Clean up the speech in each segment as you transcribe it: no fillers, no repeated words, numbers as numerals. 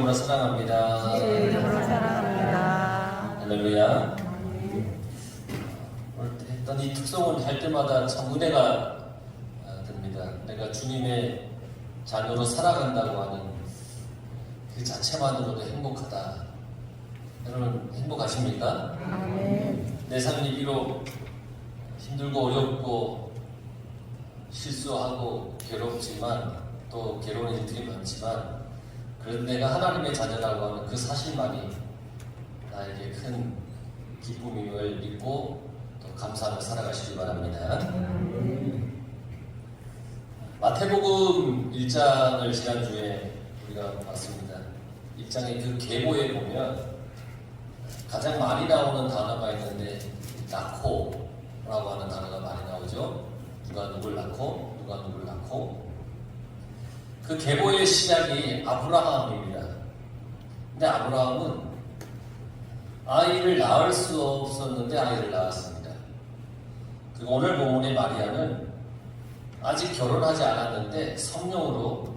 이름으로 사랑합니다. 주의 이름으로 사랑합니다. 할렐루야. 오늘 했던 이 특성을 할 때마다 참 은혜가 듭니다. 내가 주님의 자녀로 살아간다고 하는 그 자체만으로도 행복하다. 여러분 행복하십니까? 아멘. 내 삶이 비록 힘들고 어렵고 실수하고 괴롭지만 또 괴로운 일들이 많지만 그래도 내가 하나님의 자녀라고 하는 그 사실만이 나에게 큰 기쁨임을 믿고 또 감사하며 살아가시기 바랍니다. 마태복음 1장을 지난주에 우리가 봤습니다. 1장의 그 계보에 보면 가장 많이 나오는 단어가 있는데 낳고라고 하는 단어가 많이 나오죠. 누가 누굴 낳고 누가 누굴 낳고. 그 계보의 시작이 아브라함입니다. 근데 아브라함은 아이를 낳을 수 없었는데 아이를 낳았습니다. 그리고 오늘 본문의 마리아는 아직 결혼하지 않았는데 성령으로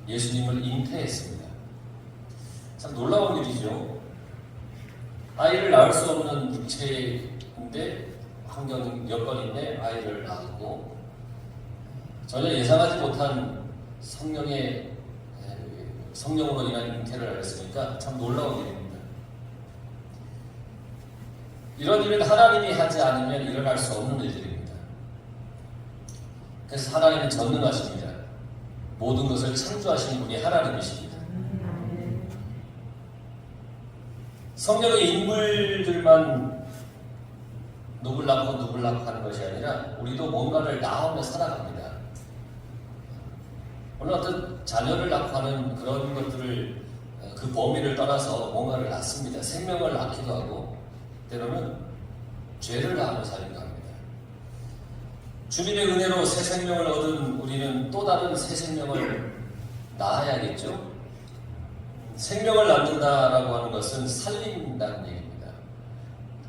예수님을 잉태했습니다. 참 놀라운 일이죠. 아이를 낳을 수 없는 육체인데 환경 여건인데 아이를 낳았고 전혀 예상하지 못한 성령으로 인한 잉태를 했으니까 참 놀라운 일입니다. 이런 일은 하나님이 하지 않으면 일어날 수 없는 일들입니다. 그래서 하나님은 전능하십니다. 모든 것을 창조하신 분이 하나님이십니다. 성경의 인물들만 누굴 낳고 하는 것이 아니라 우리도 뭔가를 낳으며 살아갑니다. 오늘 어떤 자녀를 낳고 하는 그런 것들을 그 범위를 떠나서 뭔가를 낳습니다. 생명을 낳기도 하고 때로는 죄를 낳으며 살기도 합니다. 주님의 은혜로 새 생명을 얻은 우리는 또 다른 새 생명을 낳아야겠죠. 생명을 낳는다라고 하는 것은 살린다는 얘기입니다.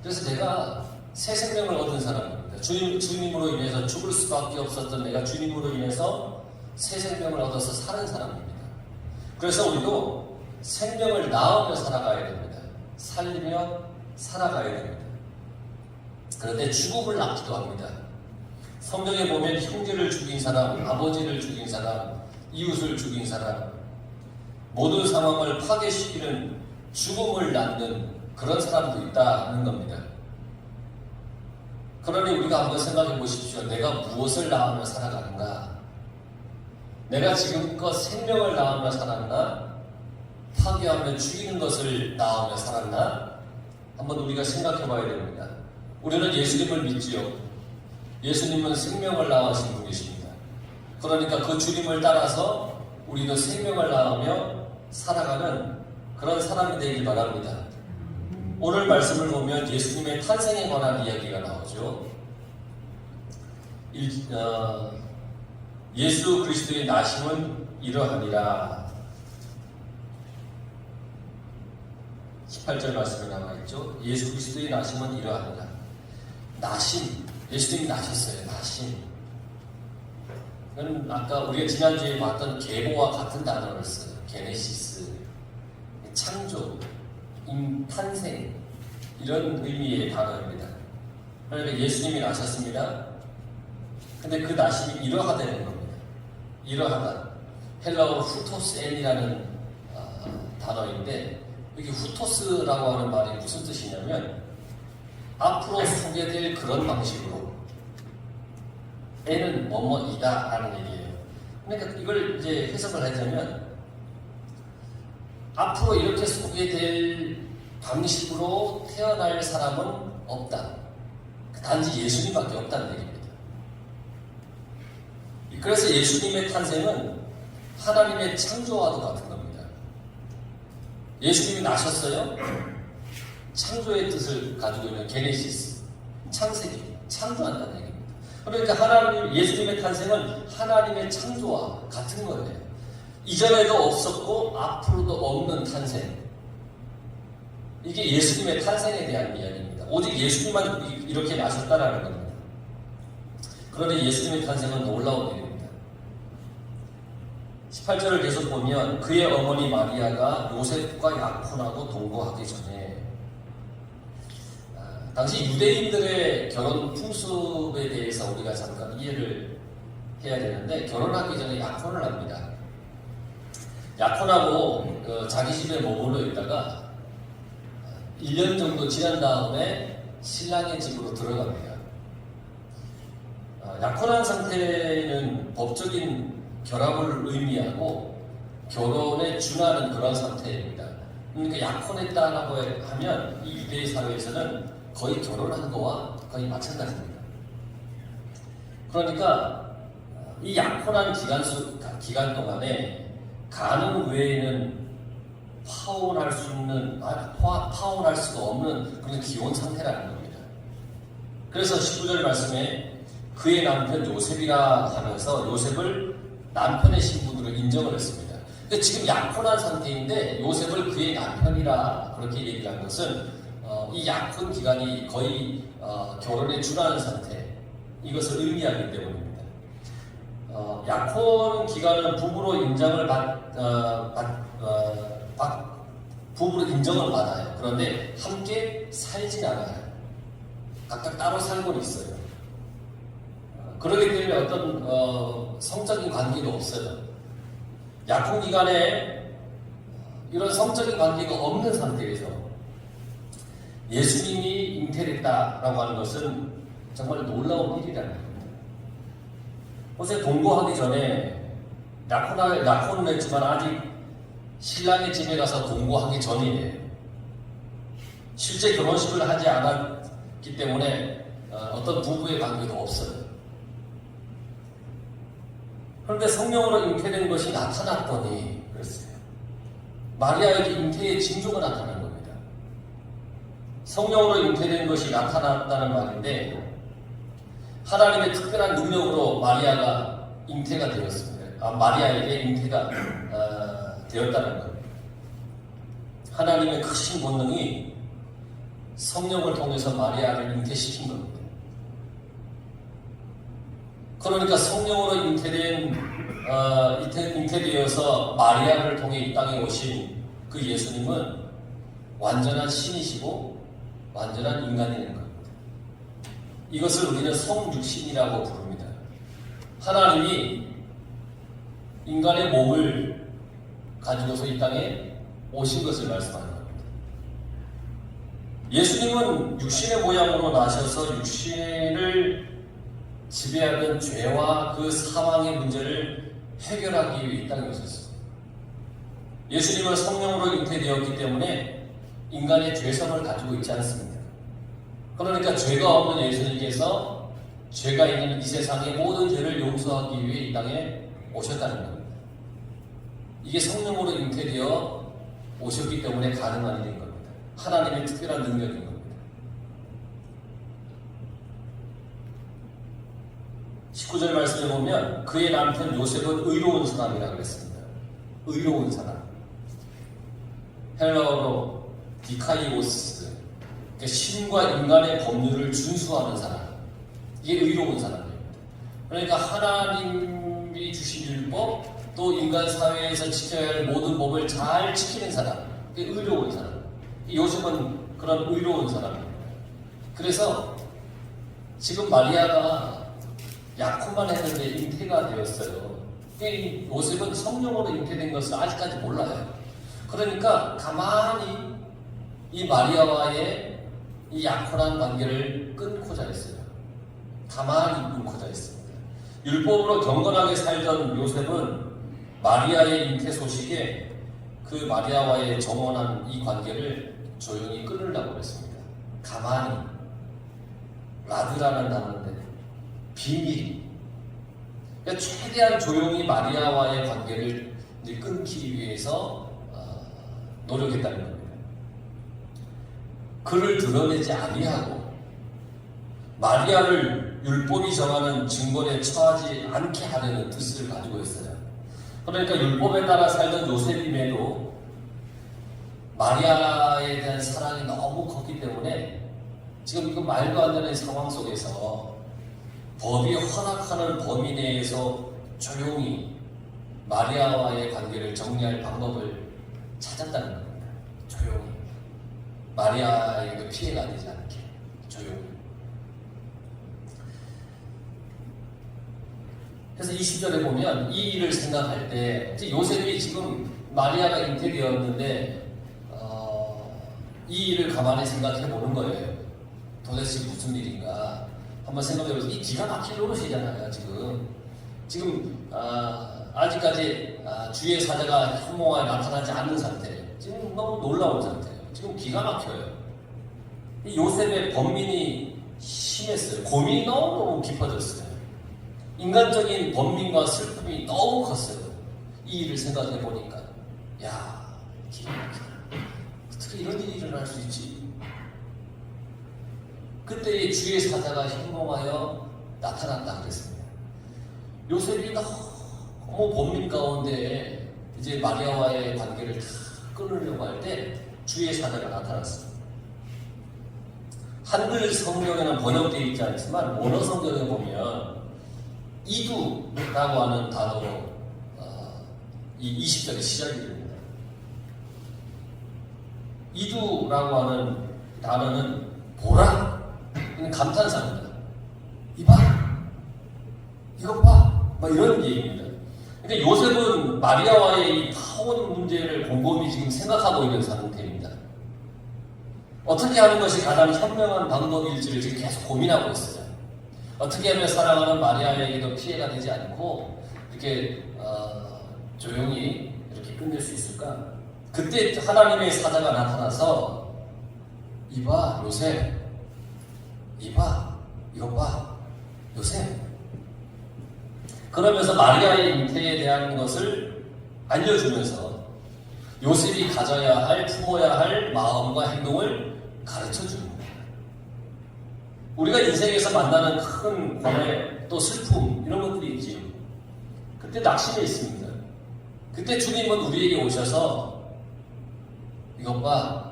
그래서 내가 새 생명을 얻은 사람입니다. 주님으로 인해서 죽을 수밖에 없었던 내가 주님으로 인해서 새 생명을 얻어서 사는 사람입니다. 그래서 우리도 생명을 낳으며 살아가야 됩니다. 살리며 살아가야 됩니다. 그런데 죽음을 낳기도 합니다. 성경에 보면 형제를 죽인 사람, 아버지를 죽인 사람, 이웃을 죽인 사람, 모든 상황을 파괴시키는 죽음을 낳는 그런 사람도 있다는 겁니다. 그러니 우리가 한번 생각해 보십시오. 내가 무엇을 낳으며 살아가는가? 내가 지금껏 생명을 낳으며 살았나? 파괴하며 죽이는 것을 낳으며 살았나? 한번 우리가 생각해 봐야 됩니다. 우리는 예수님을 믿지요. 예수님은 생명을 낳으신 분이십니다. 그러니까 그 주님을 따라서 우리도 생명을 낳으며 살아가는 그런 사람이 되길 바랍니다. 오늘 말씀을 보면 예수님의 탄생에 관한 이야기가 나오죠. 예수 그리스도의 나심은 이러하니라. 18절 말씀에 나와 있죠. 예수 그리스도의 나심은 이러하니라. 나심, 예수님이 나셨어요. 나심. 이건 아까 우리가 지난주에 봤던 계보와 같은 단어를 써요. 게네시스, 창조, 탄생, 이런 의미의 단어입니다. 그러니까 예수님이 나셨습니다. 근데 그 나심이 이러하다는 겁니다. 이러하다. 헬라어 후토스엔이라는 단어인데 여기 후토스라고 하는 말이 무슨 뜻이냐면 앞으로 소개될 그런 방식으로 애는 뭐뭐이다 라는 얘기예요. 그러니까 이걸 이제 해석을 하자면 앞으로 이렇게 소개될 방식으로 태어날 사람은 없다. 단지 예수님밖에 없다는 얘기입니다. 그래서 예수님의 탄생은 하나님의 창조와도 같은 겁니다. 예수님이 나셨어요. 창조의 뜻을 가지고 있는 게네시스, 창세기, 창조한다는 얘기입니다. 그러니까 예수님의 탄생은 하나님의 창조와 같은 거예요. 이전에도 없었고 앞으로도 없는 탄생. 이게 예수님의 탄생에 대한 이야기입니다. 오직 예수님만 이렇게 나셨다라는 겁니다. 그런데 예수님의 탄생은 놀라운 일입니다. 18절을 계속 보면 그의 어머니 마리아가 요셉과 약혼하고 동거하기 전에 당시 유대인들의 결혼 풍습에 대해서 우리가 잠깐 이해를 해야 되는데 결혼하기 전에 약혼을 합니다. 약혼하고 자기 집에 머물러 있다가 1년 정도 지난 다음에 신랑의 집으로 들어갑니다. 약혼한 상태는 법적인 결합을 의미하고 결혼에 준하는 그런 상태입니다. 그러니까 약혼했다라고 하면 이 유대의 사회에서는 거의 결혼한 거와 거의 마찬가지입니다. 그러니까 이 약혼한 기간 동안에 가능 외에는 파혼할 수가 없는 그런 기혼 상태라는 겁니다. 그래서 19절 말씀에 그의 남편 요셉이라 하면서 요셉을 남편의 신분으로 인정을 했습니다. 근데 지금 약혼한 상태인데 요셉을 그의 남편이라 그렇게 얘기한 것은 이 약혼 기간이 거의 결혼에 준하는 상태, 이것을 의미하기 때문입니다. 약혼 기간은 부부로 인정을 부부로 인정을 받아요. 그런데 함께 살진 않아요. 각각 따로 살고는 있어요. 그렇기 때문에 어떤 성적인 관계도 없어요. 약혼 기간에 이런 성적인 관계가 없는 상태에서 예수님이 잉태됐다라고 하는 것은 정말 놀라운 일이라는 겁니다. 어제 동거하기 전에 약혼을 했지만 아직 신랑의 집에 가서 동거하기 전이에요. 실제 결혼식을 하지 않았기 때문에 어떤 부부의 관계도 없어요. 그런데 성령으로 잉태된 것이 나타났더니 그랬어요. 마리아에게 잉태의 징조가 나타난 겁니다. 성령으로 잉태된 것이 나타났다는 말인데 하나님의 특별한 능력으로 마리아가 잉태가 되었습니다. 마리아에게 잉태가 되었다는 겁니다. 하나님의 크신 본능이 성령을 통해서 마리아를 잉태시킨 겁니다. 그러니까 성령으로 잉태되어서 마리아를 통해 이 땅에 오신 그 예수님은 완전한 신이시고 완전한 인간인 겁니다. 이것을 우리는 성육신이라고 부릅니다. 하나님이 인간의 몸을 가지고서 이 땅에 오신 것을 말씀하는 겁니다. 예수님은 육신의 모양으로 나셔서 육신을 지배하던 죄와 그 사망의 문제를 해결하기 위해 이 땅에 오셨습니다. 예수님은 성령으로 잉태되었기 때문에 인간의 죄성을 가지고 있지 않습니다. 그러니까 죄가 없는 예수님께서 죄가 있는 이 세상의 모든 죄를 용서하기 위해 이 땅에 오셨다는 겁니다. 이게 성령으로 잉태되어 오셨기 때문에 가능한 일인 겁니다. 하나님의 특별한 능력인 겁니다. 19절 말씀에 보면 그의 남편 요셉은 의로운 사람이라고 그랬습니다. 의로운 사람. 헬라어로 디카이오스, 그러니까 신과 인간의 법률을 준수하는 사람. 이게 의로운 사람입니다. 그러니까 하나님이 주신 율법, 또 인간 사회에서 지켜야 할 모든 법을 잘 지키는 사람. 이게 의로운 사람. 요셉은 그런 의로운 사람입니다. 그래서 지금 마리아가 약혼만 했는데 잉태가 되었어요. 요셉은 성령으로 잉태된 것을 아직까지 몰라요. 그러니까 가만히 이 마리아와의 이 약혼한 관계를 끊고자 했어요. 가만히 끊고자 했습니다. 율법으로 경건하게 살던 요셉은 마리아의 잉태 소식에 그 마리아와의 정원한 이 관계를 조용히 끊으려고 했습니다. 가만히. 라드라는 단어인데 비밀. 그러니까 최대한 조용히 마리아와의 관계를 끊기 위해서 노력했다는 겁니다. 그를 드러내지 아니하고 마리아를 율법이 정하는 증거에 처하지 않게 하려는 뜻을 가지고 있어요. 그러니까 율법에 따라 살던 요셉임에도 마리아에 대한 사랑이 너무 컸기 때문에 지금 이거 말도 안 되는 상황 속에서 법이 허락하는 범위 내에서 조용히 마리아와의 관계를 정리할 방법을 찾았다는 겁니다. 조용히. 마리아에게도 피해가 되지 않게 조용히. 그래서 20절에 보면 이 일을 생각할 때 요셉이 지금 마리아가 잉태되었는데 이 일을 가만히 생각해 보는 거예요. 도대체 무슨 일인가 한번 생각해 보세요. 이 기가 막힐 노릇이잖아요. 지금 아직까지 주의 사자가 현몽하에 나타나지 않는 상태예요. 지금 너무 놀라운 상태예요. 지금 기가 막혀요. 이 요셉의 번민이 심했어요. 고민이 너무너무 깊어졌어요. 인간적인 번민과 슬픔이 너무 컸어요. 이 일을 생각해 보니까 야, 기가 막히다. 어떻게 이런 일이 일어날 수 있지? 그때 주의 사자가 현몽하여 나타났다 그랬습니다. 요셉이 너무 번민 가운데 이제 마리아와의 관계를 다 끊으려고 할 때 주의 사자가 나타났습니다. 한글 성경에는 번역되어 있지 않지만 원어 성경에 보면 이두라고 하는 단어로 이 20절의 시작이 됩니다. 이두라고 하는 단어는 보라, 이는 감탄사입니다. 이봐, 이것 봐, 막 이런 얘기입니다. 근데 요셉은 마리아와의 이 파혼 문제를 곰곰이 지금 생각하고 있는 상태입니다. 어떻게 하는 것이 가장 현명한 방법일지를 지금 계속 고민하고 있어요. 어떻게 하면 사랑하는 마리아에게도 피해가 되지 않고 이렇게 조용히 이렇게 끝낼 수 있을까? 그때 하나님의 사자가 나타나서 이봐 요셉, 이봐 이것 봐 요셉, 그러면서 마리아의 잉태에 대한 것을 알려주면서 요셉이 가져야 할, 품어야 할 마음과 행동을 가르쳐 줍니다. 우리가 인생에서 만나는 큰 고뇌, 또 슬픔 이런 것들이 있지요. 그때 낙심해 있습니다. 그때 주님은 우리에게 오셔서 이것 봐,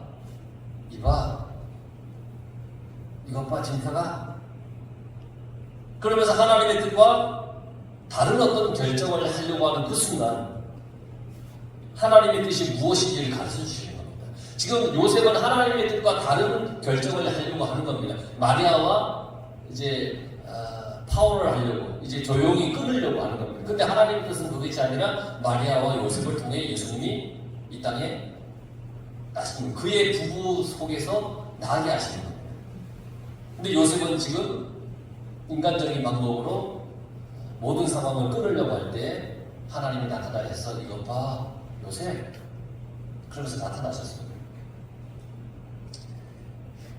이봐, 이것 봐, 진짜가? 그러면서 하나님의 뜻과 다른 어떤 결정을 하려고 하는 그 순간 하나님의 뜻이 무엇인지를 가르쳐 주시는 겁니다. 지금 요셉은 하나님의 뜻과 다른 결정을 하려고 하는 겁니다. 마리아와 이제 파혼을 하려고, 이제 조용히 끊으려고 하는 겁니다. 근데 하나님의 뜻은 그것이 아니라 마리아와 요셉을 통해 예수님이 이 땅에 나시는, 그의 부부 속에서 나게 하시는 겁니다. 근데 요셉은 지금 인간적인 방법으로 모든 상황을 끊으려고 할 때 하나님이 나타나셔서 이것 봐 요셉, 그러면서 나타나셨습니다.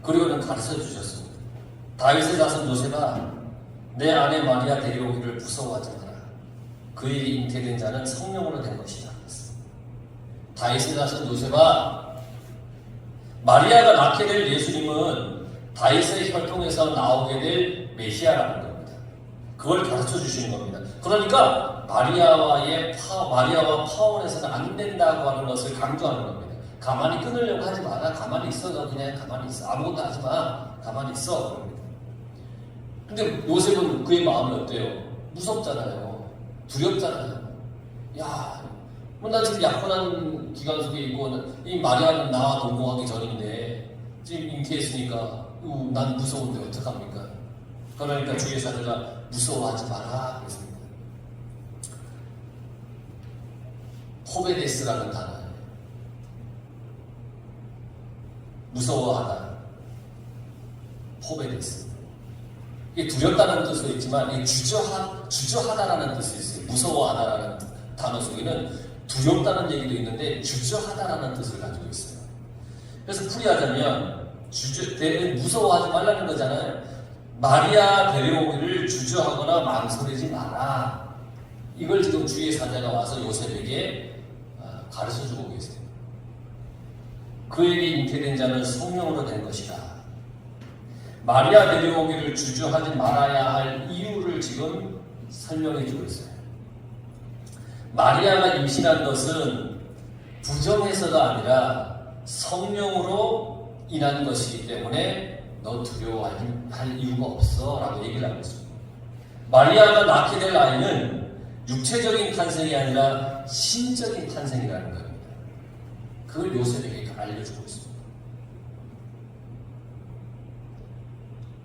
그리고는 가르쳐 주셨습니다. 다윗의 자손 요셉아, 내 아내 마리아 데려오기를 무서워하지 마라. 그에게 잉태된 자는 성령으로 된 것이다. 다윗의 자손 요셉아, 마리아가 낳게 될 예수님은 다윗의 혈통에서 나오게 될 메시아라는 겁니다. 그걸 가르쳐 주시는 겁니다. 그러니까 마리아와 파혼해서는 안 된다고 하는 것을 강조하는 겁니다. 가만히 끊으려고 하지 마라. 가만히 있어. 너 그냥 가만히 있어. 아무것도 하지 마. 가만히 있어. 근데 요셉은 그의 마음이 어때요? 무섭잖아요. 두렵잖아요. 야, 나 지금 약혼한 기간 속에 있고, 이 마리아는 나와 동거하기 전인데 지금 잉태했으니까 난 무서운데 어떡합니까? 그러니까 주의 사자가 무서워하지 마라 그랬습니다. 호베데스라는 단어예요. 무서워하다. 호베데스. 이게 두렵다는 뜻도 있지만 이게 주저하다라는 뜻이 있어요. 무서워하다라는 단어 속에는 두렵다는 얘기도 있는데 주저하다라는 뜻을 가지고 있어요. 그래서 풀이하자면 무서워하지 말라는 거잖아요. 마리아 데려오기를 주저하거나 망설이지 마라. 이걸 지금 주의 사자가 와서 요셉에게 가르쳐주고 계세요. 그에게 잉태된 자는 성령으로 된 것이다. 마리아 데려오기를 주저하지 말아야 할 이유를 지금 설명해주고 있어요. 마리아가 임신한 것은 부정해서가 아니라 성령으로 인한 것이기 때문에 너 두려워할 이유가 없어 라고 얘기를 하고 있습니다. 마리아가 낳게 될 아이는 육체적인 탄생이 아니라 신적인 탄생이라는 겁니다. 그걸 요셉에게 알려주고 있습니다.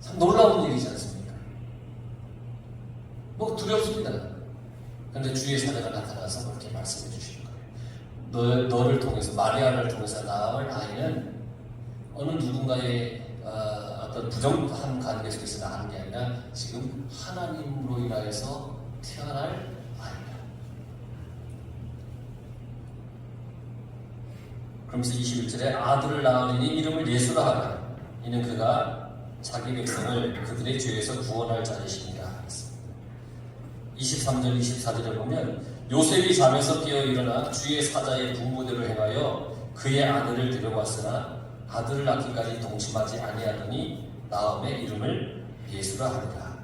참 놀라운 일이지 않습니까? 뭐 두렵습니다. 그런데 주의 사자가 나타나서 그렇게 말씀해 주시는 거예요. 너를 통해서, 마리아를 통해서 낳을 아이는 어느 누군가의 어떤 부정한 관계 속에서 낳은 게 아니라 지금 하나님으로 인하여서 태어날 아이다. 그러면서 21절에 아들을 낳으니 이름을 예수라 하라. 이는 그가 자기 백성을 그들의 죄에서 구원할 자이십니다. 23절, 24절에 보면 요셉이 잠에서 깨어 일어나 주의 사자의 분부대로 행하여 그의 아들을 데려왔으나 아들을 낳기까지 동침하지 아니하더니 나음의 이름을 예수라 하니라.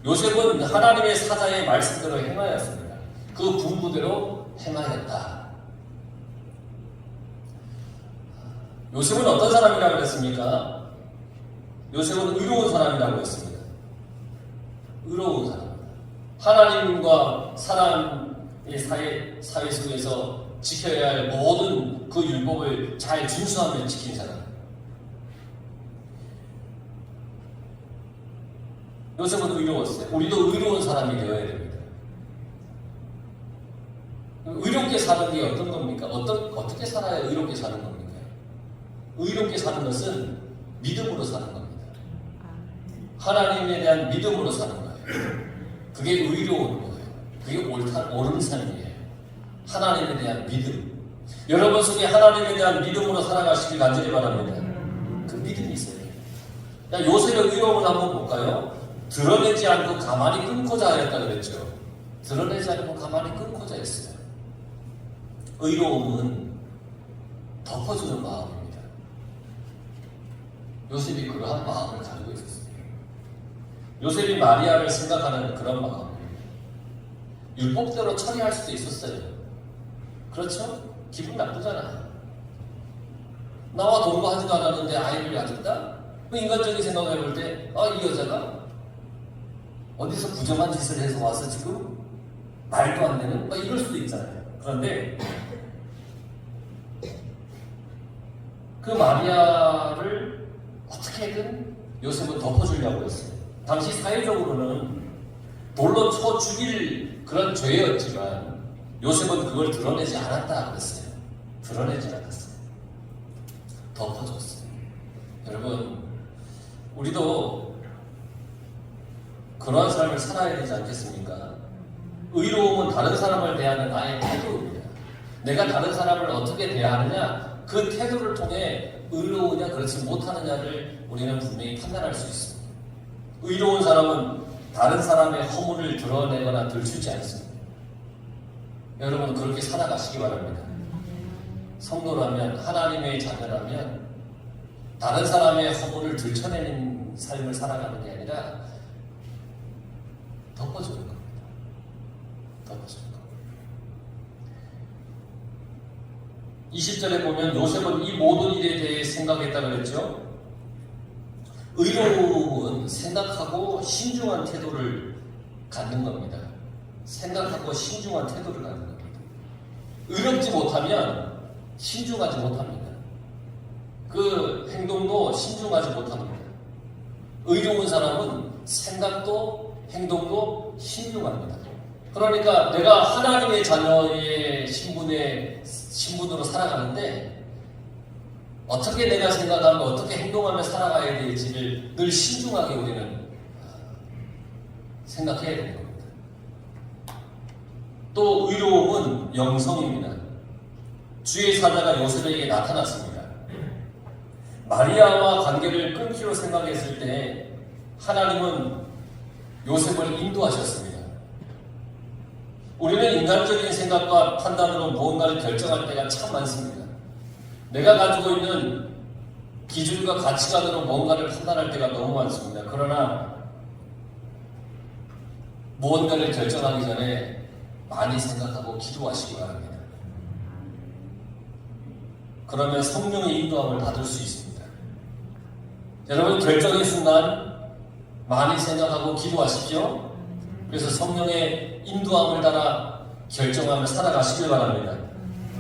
요셉은 하나님의 사자의 말씀대로 행하였습니다. 그 분부대로 행하였다. 요셉은 어떤 사람이라고 했습니까? 요셉은 의로운 사람이라고 했습니다. 의로운 사람. 하나님과 사람의 사회 속에서 지켜야 할 모든 그 율법을 잘 준수하며 지킨 사람. 요셉은 의로웠어요. 우리도 의로운 사람이 되어야 됩니다. 의롭게 사는 게 어떤 겁니까? 어떻게 살아야 의롭게 사는 겁니까? 의롭게 사는 것은 믿음으로 사는 겁니다. 하나님에 대한 믿음으로 사는 거예요. 그게 의로운 거예요. 그게 옳은 삶이에요. 하나님에 대한 믿음. 여러분 속에 하나님에 대한 믿음으로 살아가시길 간절히 바랍니다. 그 믿음이 있어야 돼요. 요셉의 의로움을 한번 볼까요? 드러내지 않고 가만히 끊고자 하였다 그랬죠. 드러내지 않고 가만히 끊고자 했어요. 의로움은 덮어주는 마음입니다. 요셉이 그러한 마음을 가지고 있었어요. 요셉이 마리아를 생각하는 그런 마음입니다. 율법대로 처리할 수도 있었어요. 그렇죠? 기분 나쁘잖아. 나와 동거하지도 않았는데 아이를 가졌다? 인간적인 생각을 해볼 때, 이 여자가 어디서 부정한 짓을 해서 와서 지금 말도 안 되는? 이럴 수도 있잖아요. 그런데 그 마리아를 어떻게든 요셉은 덮어주려고 했어요. 당시 사회적으로는 돌로 쳐 죽일 그런 죄였지만 요셉은 그걸 드러내지 않았다 그랬어요. 드러내지 않았어요. 덮어줬어요. 여러분, 우리도 그러한 삶을 살아야 되지 않겠습니까? 의로움은 다른 사람을 대하는 나의 태도입니다. 내가 다른 사람을 어떻게 대하느냐, 그 태도를 통해 의로우냐 그렇지 못하느냐를 우리는 분명히 판단할 수 있습니다. 의로운 사람은 다른 사람의 허물을 드러내거나 들추지 않습니다. 여러분 그렇게 살아가시기 바랍니다. 성도라면, 하나님의 자녀라면 다른 사람의 허물을 들춰내는 삶을 살아가는 게 아니라 덮어주는 겁니다. 덮어주는 겁니다. 20절에 보면 요셉은 이 모든 일에 대해 생각했다고 그랬죠. 의로움은 생각하고 신중한 태도를 갖는 겁니다. 생각하고 신중한 태도를 갖는 겁니다. 의롭지 못하면 신중하지 못합니다. 그 행동도 신중하지 못합니다. 의로운 사람은 생각도 행동도 신중합니다. 그러니까 내가 하나님의 자녀의 신분으로 살아가는데 어떻게 내가 생각하며 어떻게 행동하며 살아가야 될지를 늘 신중하게 우리는 생각해야 되는 겁니다. 또 의로움은 영성입니다. 주의 사자가 요셉에게 나타났습니다. 마리아와 관계를 끊기로 생각했을 때 하나님은 요셉을 인도하셨습니다. 우리는 인간적인 생각과 판단으로 무언가를 결정할 때가 참 많습니다. 내가 가지고 있는 기준과 가치관으로 뭔가를 판단할 때가 너무 많습니다. 그러나 무언가를 결정하기 전에 많이 생각하고 기도하시기 바랍니다. 그러면 성령의 인도함을 받을 수 있습니다. 여러분 결정의 순간 많이 생각하고 기도하십시오. 그래서 성령의 인도함을 따라 결정하며 살아가시길 바랍니다.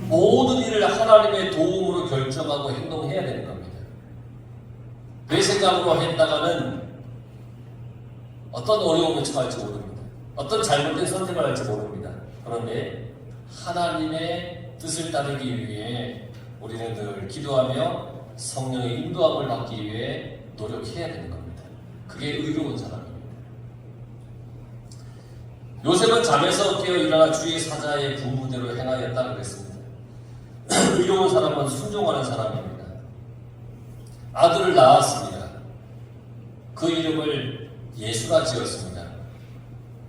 모든 일을 하나님의 도움으로 결정하고 행동해야 되는 겁니다. 내 생각으로 했다가는 어떤 어려움에 처할지 모릅니다. 어떤 잘못된 선택을 할지 모릅니다. 그런데 하나님의 뜻을 따르기 위해 우리는 늘 기도하며 성령의 인도함을 받기 위해 노력해야 되는 겁니다. 그게 의로운 사람입니다. 요셉은 잠에서 깨어 일어나 주의 사자의 분부대로 행하였다 그랬습니다. 의로운 사람은 순종하는 사람입니다. 아들을 낳았습니다. 그 이름을 예수라 지었습니다.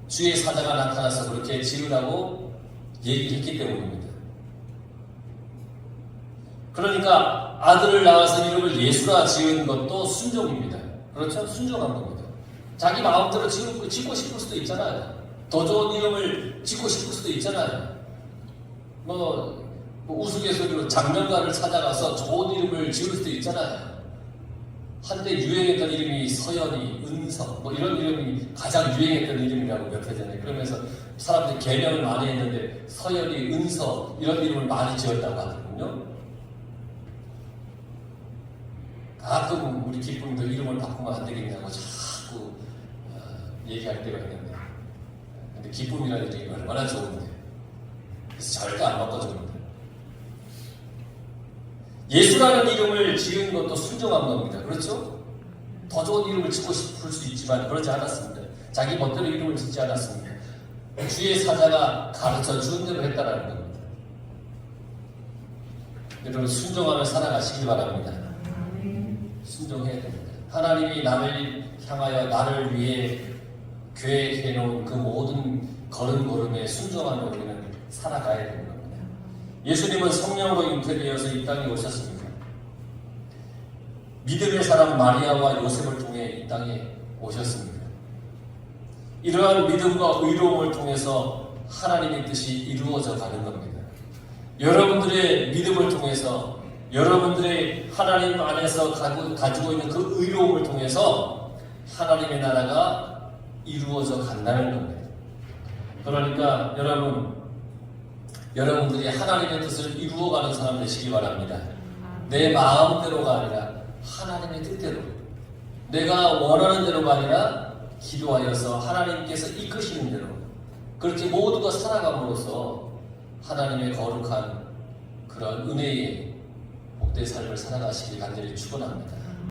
주의 사자가 나타나서 그렇게 지으라고 얘기했기 때문입니다. 그러니까 아들을 낳아서 이름을 예수라 지은 것도 순종입니다. 그렇죠? 순종한 겁니다. 자기 마음대로 짓고 싶을 수도 있잖아요. 더 좋은 이름을 짓고 싶을 수도 있잖아요. 뭐 우스갯소리로 장면가를 찾아가서 좋은 이름을 지을 수도 있잖아요. 한때 유행했던 이름이 서연이, 은석 뭐 이런 이름이 가장 유행했던 이름이라고 몇 해 전에 그러면서 사람들이 개명을 많이 했는데 서연이, 은석 이런 이름을 많이 지었다고 하거든요. 가끔 우리 기쁨도 이름을 바꾸면 안 되겠냐고 자꾸 얘기할 때가 있는데 근데 기쁨이라는 이름이 얼마나 좋은데 그래서 절대 안 바꿔줍니다. 예수라는 이름을 지은 것도 순종한 겁니다. 그렇죠? 더 좋은 이름을 짓고 싶을 수 있지만 그러지 않았습니다. 자기 멋대로 이름을 짓지 않았습니다. 주의 사자가 가르쳐 준 대로 했다는 겁니다. 여러분 순종하며 살아가시기 바랍니다. 순종해야 됩니다. 하나님이 나를 향하여 나를 위해 계획해 놓은 그 모든 걸음걸음에 순종하며 우리는 살아가야 되는 겁니다. 예수님은 성령으로 잉태되어서 이 땅에 오셨습니다. 믿음의 사람 마리아와 요셉을 통해 이 땅에 오셨습니다. 이러한 믿음과 의로움을 통해서 하나님의 뜻이 이루어져 가는 겁니다. 여러분들의 믿음을 통해서 여러분들의 하나님 안에서 가지고 있는 그 의로움을 통해서 하나님의 나라가 이루어져 간다는 겁니다. 그러니까 여러분들이 하나님의 뜻을 이루어가는 사람 되시기 바랍니다. 내 마음대로가 아니라 하나님의 뜻대로 내가 원하는 대로가 아니라 기도하여서 하나님께서 이끄시는 대로 그렇게 모두가 살아감으로써 하나님의 거룩한 그런 은혜의 복된 삶을 살아가시길 간절히 축원합니다.